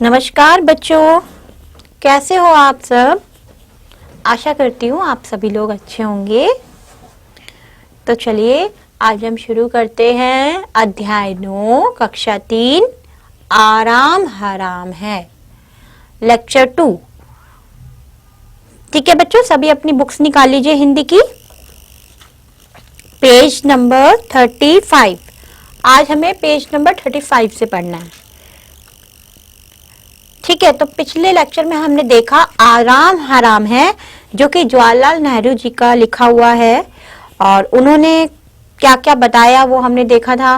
नमस्कार बच्चों, कैसे हो आप सब। आशा करती हूँ आप सभी लोग अच्छे होंगे। तो चलिए आज हम शुरू करते हैं अध्याय 9 कक्षा 3 आराम हराम है, लेक्चर 2। ठीक है बच्चों, सभी अपनी बुक्स निकाल लीजिए हिंदी की, पेज नंबर 35। आज हमें पेज नंबर 35 से पढ़ना है। ठीक है, तो पिछले लेक्चर में हमने देखा आराम हराम है, जो कि जवाहरलाल नेहरू जी का लिखा हुआ है, और उन्होंने क्या क्या बताया वो हमने देखा था।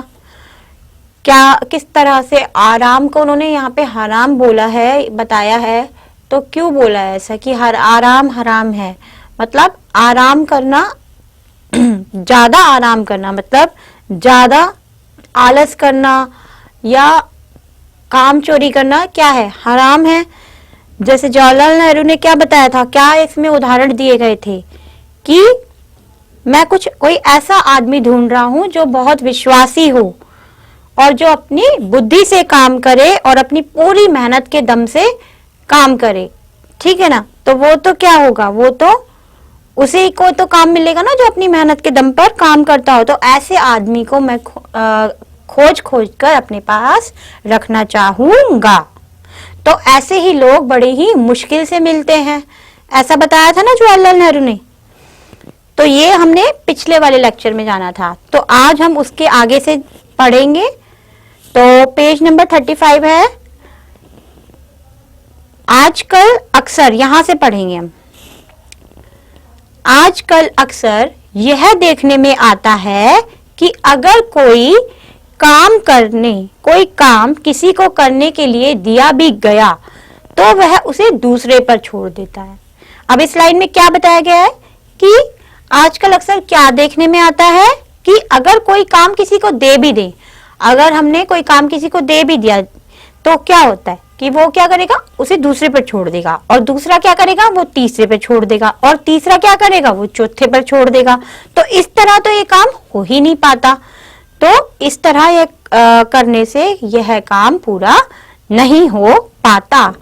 क्या किस तरह से आराम को उन्होंने यहाँ पे हराम बोला है, बताया है। तो क्यों बोला है ऐसा कि हर आराम हराम है, मतलब आराम करना, ज्यादा आराम करना, मतलब ज्यादा आलस करना या काम चोरी करना क्या है, हराम है। जैसे जवाहरलाल नेहरू ने क्या बताया था, क्या इसमें उदाहरण दिए गए थे कि मैं कोई ऐसा आदमी ढूंढ रहा हूं जो बहुत विश्वासी हो और जो अपनी बुद्धि से काम करे और अपनी पूरी मेहनत के दम से काम करे। ठीक है ना, तो वो तो क्या होगा, वो तो उसी को तो काम मिलेगा ना जो अपनी मेहनत के दम पर काम करता हो। तो ऐसे आदमी को मैं खोज कर अपने पास रखना चाहूंगा। तो ऐसे ही लोग बड़े ही मुश्किल से मिलते हैं, ऐसा बताया था ना जवाहरलाल नेहरू ने। तो ये हमने पिछले वाले लेक्चर में जाना था, तो आज हम उसके आगे से पढ़ेंगे। तो पेज नंबर 35 है। आजकल अक्सर, यहां से पढ़ेंगे हम। आजकल अक्सर यह देखने में आता है कि अगर कोई काम किसी को करने के लिए दिया भी गया तो वह उसे दूसरे पर छोड़ देता है। अब इस लाइन में क्या बताया गया है कि आजकल अक्सर क्या देखने में आता है कि अगर कोई काम किसी को दे भी दे, अगर हमने कोई काम किसी को दे भी दिया तो क्या होता है कि वो क्या करेगा, उसे दूसरे पर छोड़ देगा, और दूसरा क्या करेगा, वो तीसरे पर छोड़ देगा, और तीसरा क्या करेगा, वो चौथे पर छोड़ देगा। तो इस तरह तो ये काम हो ही नहीं पाता। तो इस तरह ये करने से यह काम पूरा नहीं हो पाता।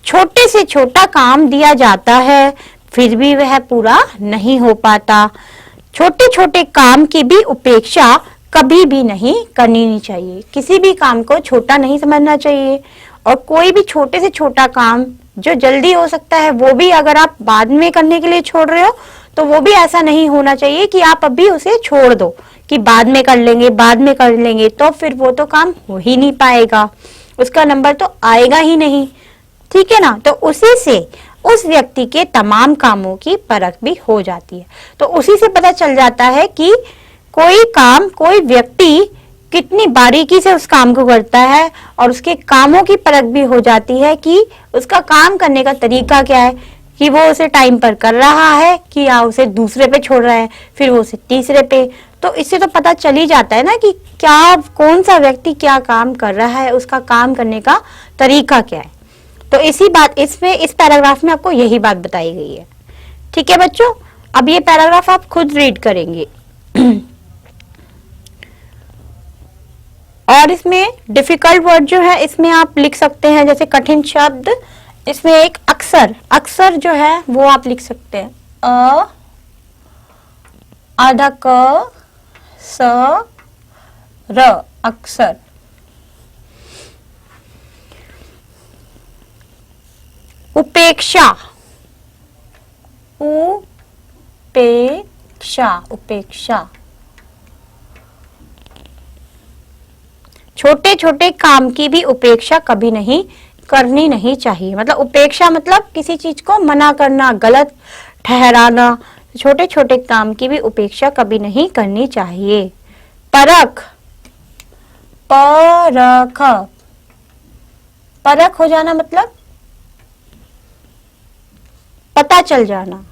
छोटे से छोटा काम दिया जाता है फिर भी वह पूरा नहीं हो पाता। छोटे छोटे काम की भी उपेक्षा कभी भी नहीं करनी चाहिए। किसी भी काम को छोटा नहीं समझना चाहिए, और कोई भी छोटे से छोटा काम जो जल्दी हो सकता है वो भी अगर आप बाद में करने के लिए छोड़ रहे हो तो वो भी ऐसा नहीं होना चाहिए कि आप अभी उसे छोड़ दो कि बाद में कर लेंगे, तो फिर वो तो काम हो ही नहीं पाएगा, उसका नंबर तो आएगा ही नहीं। ठीक है ना, तो उसी से उस व्यक्ति के तमाम कामों की परख भी हो जाती है। तो उसी से पता चल जाता है कि कोई काम, कोई व्यक्ति कितनी बारीकी से उस काम को करता है, और उसके कामों की परख भी हो जाती है कि उसका काम करने का तरीका क्या है, कि वो उसे टाइम पर कर रहा है कि या उसे दूसरे पे छोड़ रहा है, फिर वो उसे तीसरे पे। तो इससे तो पता चल ही जाता है ना कि क्या, कौन सा व्यक्ति क्या काम कर रहा है, उसका काम करने का तरीका क्या है। तो इस पैराग्राफ में आपको यही बात बताई गई है। ठीक है बच्चों, अब ये पैराग्राफ आप खुद रीड करेंगे। और इसमें डिफिकल्ट वर्ड जो है इसमें आप लिख सकते हैं, जैसे कठिन शब्द, इसमें एक अक्सर जो है वो आप लिख सकते हैं। आधा क स र, अक्सर। उपेक्षा, उपेक्षा। छोटे छोटे काम की भी उपेक्षा कभी नहीं करनी नहीं चाहिए। मतलब उपेक्षा मतलब किसी चीज को मना करना, गलत ठहराना। छोटे छोटे काम की भी उपेक्षा कभी नहीं करनी चाहिए। परख हो जाना, मतलब पता चल जाना।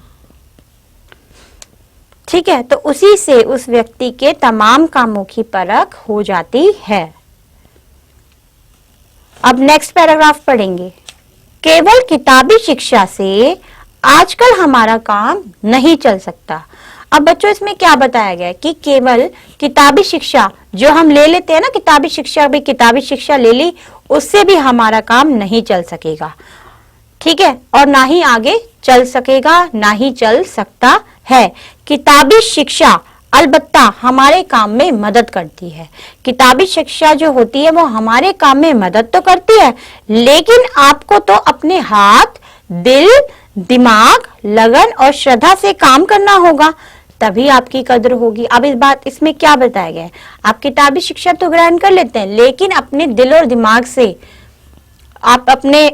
ठीक है, तो उसी से उस व्यक्ति के तमाम कामों की परख हो जाती है। अब नेक्स्ट पैराग्राफ पढ़ेंगे। केवल किताबी शिक्षा से आजकल हमारा काम नहीं चल सकता। अब बच्चों इसमें क्या बताया गया है कि केवल किताबी शिक्षा जो हम ले लेते हैं ना, किताबी शिक्षा, भी किताबी शिक्षा ले ली, उससे भी हमारा काम नहीं चल सकेगा, ठीक है, और ना ही आगे चल सकेगा, ना ही चल सकता है। किताबी शिक्षा अलबत्ता हमारे काम में मदद करती है। किताबी शिक्षा जो होती है वो हमारे काम में मदद तो करती है, लेकिन आपको तो अपने हाथ, दिल, दिमाग, लगन और श्रद्धा से काम करना होगा, तभी आपकी कद्र होगी। अब इसमें क्या बताया गया है, आप किताबी शिक्षा तो ग्रहण कर लेते हैं, लेकिन अपने दिल और दिमाग से, आप अपने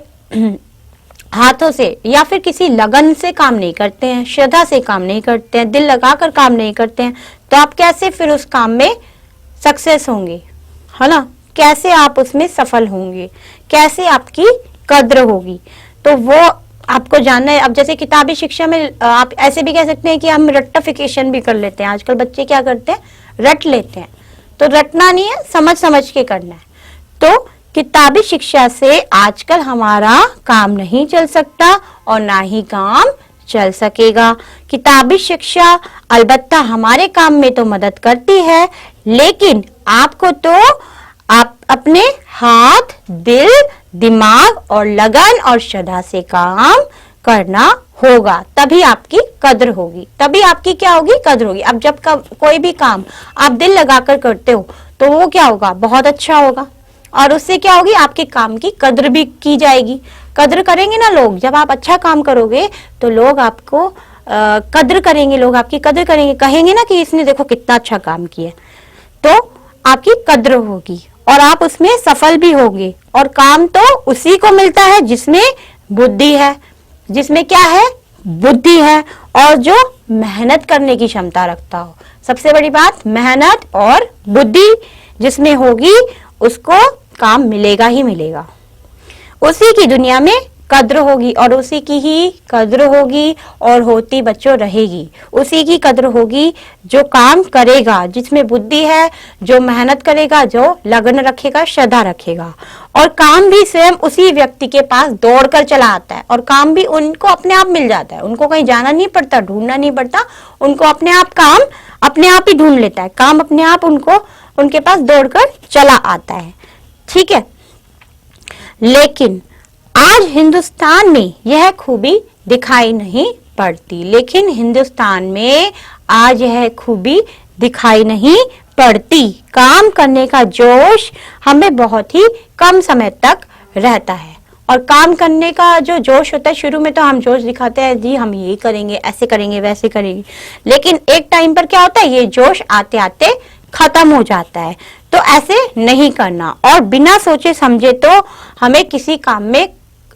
हाथों से या फिर किसी लगन से काम नहीं करते हैं, श्रद्धा से काम नहीं करते हैं, दिल लगाकर काम नहीं करते हैं, तो आप कैसे फिर उस काम में सक्सेस होंगे, है ना? कैसे आप उसमें सफल होंगे, कैसे आपकी कद्र होगी? तो वो आपको जानना है। अब जैसे किताबी शिक्षा में आप ऐसे भी कह सकते हैं कि हम रट्टाफिकेशन भी कर लेते हैं। आजकल बच्चे क्या करते हैं, रट लेते हैं। तो रटना नहीं है, समझ समझ के करना है। तो किताबी शिक्षा से आजकल हमारा काम नहीं चल सकता और ना ही काम चल सकेगा। किताबी शिक्षा अलबत्ता हमारे काम में तो मदद करती है, लेकिन आपको तो आप अपने हाथ, दिल, दिमाग और लगन और श्रद्धा से काम करना होगा, तभी आपकी कद्र होगी, तभी आपकी क्या होगी, कद्र होगी। अब जब कोई भी काम आप दिल लगाकर करते हो तो वो क्या होगा, बहुत अच्छा होगा, और उससे क्या होगी, आपके काम की कद्र भी की जाएगी। कद्र करेंगे ना लोग, जब आप अच्छा काम करोगे तो लोग आपको कद्र करेंगे, लोग आपकी कद्र करेंगे, कहेंगे ना कि इसने देखो कितना अच्छा काम किया, तो आपकी कद्र होगी और आप उसमें सफल भी होंगे। और काम तो उसी को मिलता है जिसमें बुद्धि है, जिसमें क्या है, बुद्धि है, और जो मेहनत करने की क्षमता रखता हो। सबसे बड़ी बात, मेहनत और बुद्धि जिसमें होगी उसको काम मिलेगा ही मिलेगा, उसी की दुनिया में कद्र होगी, और उसी की ही कद्र होगी और होती बच्चों रहेगी। उसी की कद्र होगी जो काम करेगा, जिसमें बुद्धि है, जो मेहनत करेगा, जो लगन रखेगा, श्रद्धा रखेगा। और काम भी स्वयं उसी व्यक्ति के पास दौड़कर चला आता है, और काम भी उनको अपने आप मिल जाता है, उनको कहीं जाना नहीं पड़ता, ढूंढना नहीं पड़ता, उनको अपने आप काम अपने आप ही ढूंढ लेता है, काम अपने आप उनको उनके पास दौड़कर चला आता है, ठीक है। लेकिन आज हिंदुस्तान में यह खूबी दिखाई नहीं पड़ती, लेकिन हिंदुस्तान में आज यह खूबी दिखाई नहीं पड़ती। काम करने का जोश हमें बहुत ही कम समय तक रहता है, और काम करने का जो जोश होता है, शुरू में तो हम जोश दिखाते हैं, जी हम ये करेंगे, ऐसे करेंगे, वैसे करेंगे, लेकिन एक टाइम पर क्या होता है, ये जोश आते आते खत्म हो जाता है। तो ऐसे नहीं करना, और बिना सोचे समझे तो हमें किसी काम में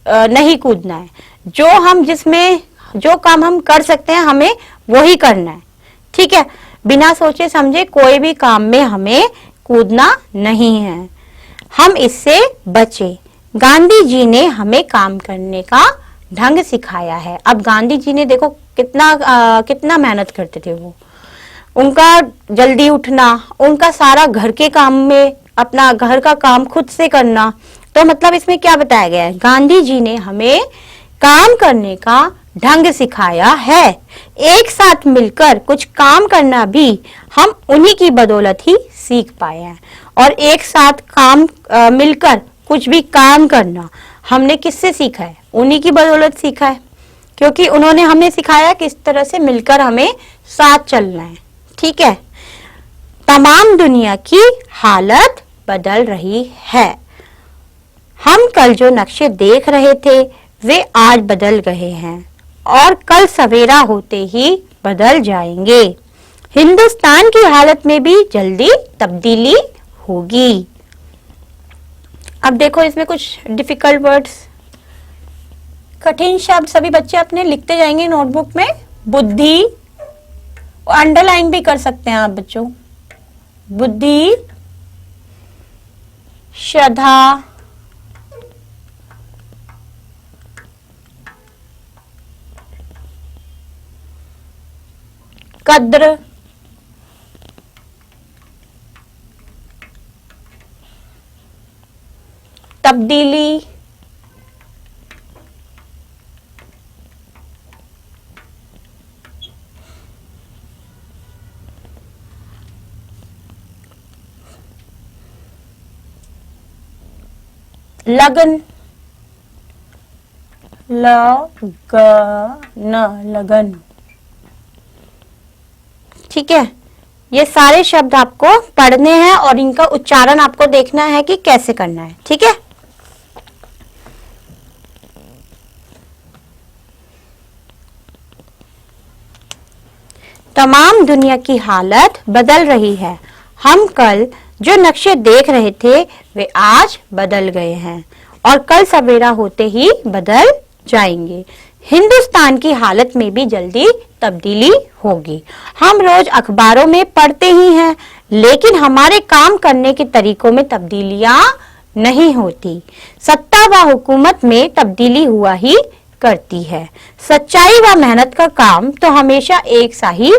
नहीं कूदना है। जो काम हम कर सकते हैं हमें वही करना है, ठीक है। बिना सोचे समझे कोई भी काम में हमें कूदना नहीं है, हम इससे बचे। गांधी जी ने हमें काम करने का ढंग सिखाया है। अब गांधी जी ने देखो कितना मेहनत करते थे वो, उनका जल्दी उठना, उनका सारा घर के काम में अपना घर का काम खुद से करना। तो मतलब इसमें क्या बताया गया है, गांधी जी ने हमें काम करने का ढंग सिखाया है। एक साथ मिलकर कुछ काम करना भी हम उन्हीं की बदौलत ही सीख पाए हैं, और एक साथ काम मिलकर कुछ भी काम करना हमने किससे सीखा है, उन्हीं की बदौलत सीखा है, क्योंकि उन्होंने हमें सिखाया किस तरह से मिलकर हमें साथ चलना है, ठीक है। तमाम दुनिया की हालत बदल रही है। हम कल जो नक्शे देख रहे थे वे आज बदल गए हैं, और कल सवेरा होते ही बदल जाएंगे। हिंदुस्तान की हालत में भी जल्दी तब्दीली होगी। अब देखो इसमें कुछ डिफिकल्ट वर्ड्स, कठिन शब्द सभी बच्चे अपने लिखते जाएंगे नोटबुक में। बुद्धि, अंडरलाइन भी कर सकते हैं आप बच्चों। बुद्धि, श्रद्धा, कद्र, तब्दीली, लगन, लगन। ठीक है, ये सारे शब्द आपको पढ़ने हैं और इनका उच्चारण आपको देखना है कि कैसे करना है। ठीक है, तमाम दुनिया की हालत बदल रही है। हम कल जो नक्शे देख रहे थे वे आज बदल गए हैं और कल सवेरा होते ही बदल जाएंगे। हिंदुस्तान की हालत में भी जल्दी तब्दीली होगी। हम रोज अखबारों में पढ़ते ही हैं, लेकिन हमारे काम करने के तरीकों में तब्दीलियां नहीं होती। सत्ता व हुकूमत में तब्दीली हुआ ही करती है। सच्चाई व मेहनत का काम तो हमेशा एक सा ही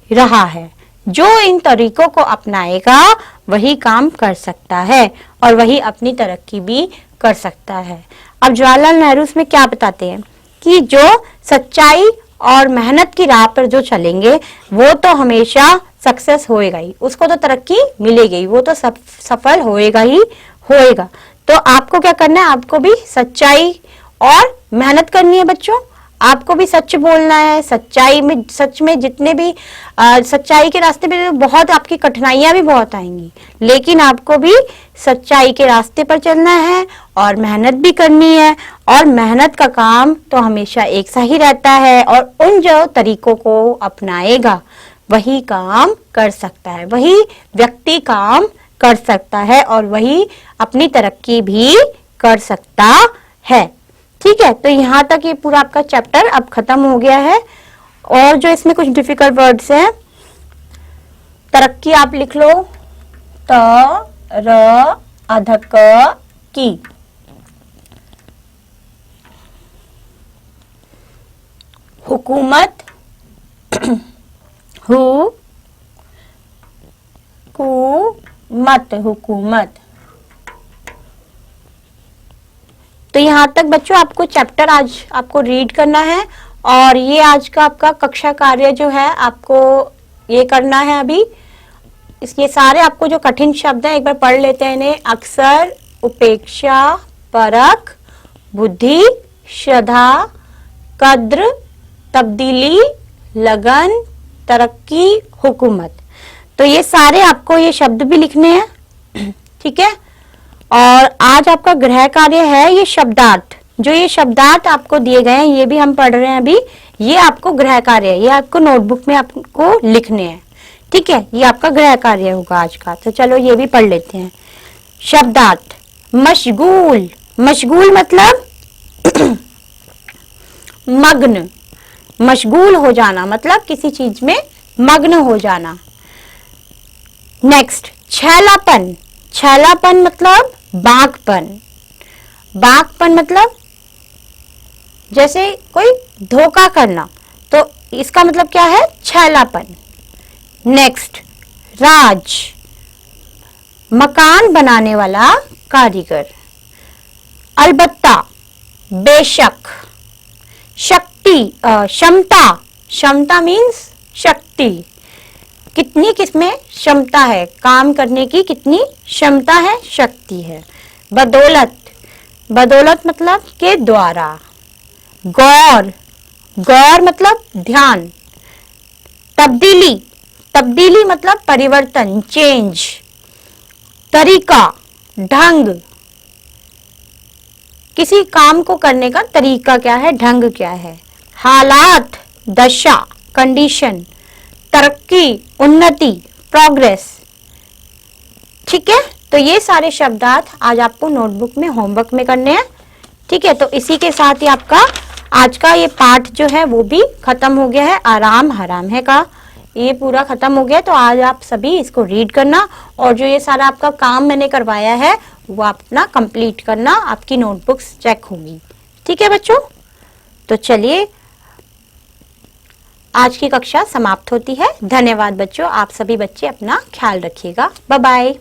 रहा है। जो इन तरीकों को अपनाएगा वही काम कर सकता है और वही अपनी तरक्की भी कर सकता है। अब जवाहरलाल नेहरू इसमें क्या बताते हैं कि जो सच्चाई और मेहनत की राह पर जो चलेंगे वो तो हमेशा सक्सेस होएगा ही, उसको तो तरक्की मिलेगी, वो तो सफल होएगा ही होएगा। तो आपको क्या करना है, आपको भी सच्चाई और मेहनत करनी है बच्चों। आपको भी सच बोलना है। सच्चाई में, सच में जितने भी सच्चाई के रास्ते पे बहुत आपकी कठिनाइयां भी बहुत आएंगी, लेकिन आपको भी सच्चाई के रास्ते पर चलना है और मेहनत भी करनी है। और मेहनत का काम तो हमेशा एक सा ही रहता है और उन जो तरीकों को अपनाएगा वही काम कर सकता है, वही व्यक्ति काम कर सकता है और वही अपनी तरक्की भी कर सकता है। ठीक है, तो यहाँ तक ये पूरा आपका चैप्टर अब खत्म हो गया है। और जो इसमें कुछ डिफिकल्ट वर्ड्स हैं, तरक्की आप लिख लो, त र अधक की। हुकूमत, हु कु मत, हुकूमत। तो यहाँ तक बच्चों आपको चैप्टर आज आपको रीड करना है और ये आज का आपका कक्षा कार्य जो है आपको ये करना है। अभी इसके सारे आपको जो कठिन शब्द हैं एक बार पढ़ लेते हैं इन्हें। अक्सर, उपेक्षा, परख, बुद्धि, श्रद्धा, कद्र, तब्दीली, लगन, तरक्की, हुकूमत। तो ये सारे आपको ये शब्द भी लिखने हैं। ठीक है, और आज आपका गृह कार्य है ये शब्दार्थ। जो ये शब्दार्थ आपको दिए गए हैं ये भी हम पढ़ रहे हैं अभी। ये आपको गृह कार्य है, ये आपको नोटबुक में आपको लिखने हैं। ठीक है, ये आपका गृह कार्य होगा आज का। तो चलो ये भी पढ़ लेते हैं। शब्दार्थ, मशगूल, मशगूल मतलब मग्न, मशगूल हो जाना मतलब किसी चीज में मग्न हो जाना। नेक्स्ट, छैलापन, छैलापन मतलब बाकपन, बाकपन मतलब जैसे कोई धोखा करना, तो इसका मतलब क्या है, छैलापन। नेक्स्ट, राज, मकान बनाने वाला कारीगर। अलबत्ता, बेशक। शक्ति, क्षमता, क्षमता मीन्स शक्ति, कितनी किसमें क्षमता है, काम करने की कितनी क्षमता है, शक्ति है। बदौलत, बदौलत मतलब के द्वारा। गौर, गौर मतलब ध्यान। तब्दीली, तब्दीली मतलब परिवर्तन, चेंज। तरीका, ढंग, किसी काम को करने का तरीका क्या है, ढंग क्या है। हालात, दशा, कंडीशन। तरक्की, उन्नति, प्रोग्रेस। ठीक है, तो ये सारे शब्दार्थ आज आपको नोटबुक में होमवर्क में करने हैं। ठीक है, तो इसी के साथ ही आपका आज का ये पाठ जो है वो भी खत्म हो गया है। आराम हराम है का ये पूरा खत्म हो गया। तो आज आप सभी इसको रीड करना और जो ये सारा आपका काम मैंने करवाया है वो अपना कंप्लीट करना, आपकी नोटबुक्स चेक होगी। ठीक है बच्चों, तो चलिए आज की कक्षा समाप्त होती है। धन्यवाद बच्चों, आप सभी बच्चे अपना ख्याल रखिएगा। Bye bye.